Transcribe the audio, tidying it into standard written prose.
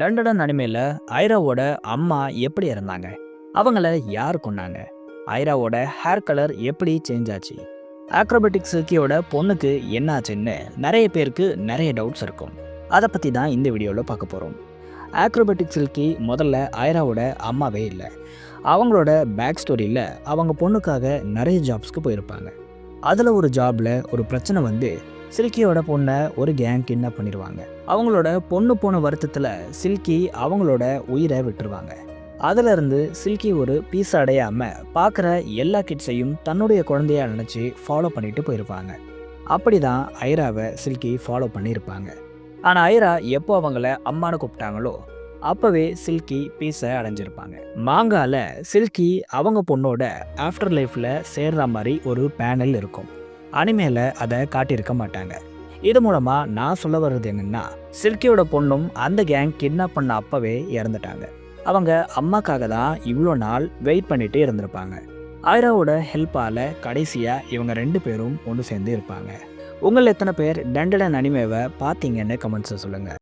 London அனிமேல ஐராவோட அம்மா எப்படி இருந்தாங்க? அவங்கள யார் கொன்னாங்க? ஐராவோட ஹேர் கலர் எப்படி சேஞ்ச் ஆச்சு? ஆக்ரோபேட்டிக் சில்கியோட பொண்ணுக்கு என்ன ஆச்சுன்னு நிறைய பேருக்கு நிறைய டவுட்ஸ் இருக்கும். அதை பற்றி தான் இந்த வீடியோவில் பார்க்க போகிறோம். ஆக்ரோபேட்டிக் சில்கி முதல்ல ஐராவோட அம்மாவே இல்லை. அவங்களோட பேக் ஸ்டோரியில் அவங்க பொண்ணுக்காக நிறைய ஜாப்ஸ்க்கு போயிருப்பாங்க. அதில் ஒரு ஜாபில் ஒரு பிரச்சனை வந்து சில்கியோட பொண்ணை ஒரு கேங் கிட்னாப் பண்ணிடுவாங்க. அவங்களோட பொண்ணு போன வருத்தத்தில் சில்கி அவங்களோட உயிரை விட்டுருவாங்க. அதிலிருந்து சில்கி ஒரு பீஸ் அடையாமல் பார்க்குற எல்லா கிட்ஸையும் தன்னுடைய குழந்தையா நினச்சி ஃபாலோ பண்ணிட்டு போயிருப்பாங்க. அப்படி தான் ஐராவை சில்கி ஃபாலோ பண்ணியிருப்பாங்க. ஆனால் ஐரா எப்போ அவங்கள அம்மானு கூப்பிட்டாங்களோ அப்போவே சில்கி பீஸை அடைஞ்சிருப்பாங்க. மாங்கால சில்கி அவங்க பொண்ணோட ஆஃப்டர் லைஃப்பில் சேர்ற மாதிரி ஒரு பேனல் இருக்கும். அனிமேல அதை காட்டியிருக்க மாட்டாங்க. இது மூலமாக நான் சொல்ல வர்றது என்னன்னா, சில்கியோட பொண்ணும் அந்த கேங் கிட்னாப் பண்ண அப்பவே இறந்துட்டாங்க. அவங்க அம்மாக்காக தான் இவ்வளோ நாள் வெயிட் பண்ணிட்டு இருந்திருப்பாங்க. ஐராவோட ஹெல்ப்பால் கடைசியாக இவங்க 2 பேரும் ஒன்று சேர்ந்து இருப்பாங்க. உங்கள் எத்தனை பேர் லண்டன் அனிமேவை பார்த்தீங்கன்னு கமெண்ட்ஸை சொல்லுங்கள்.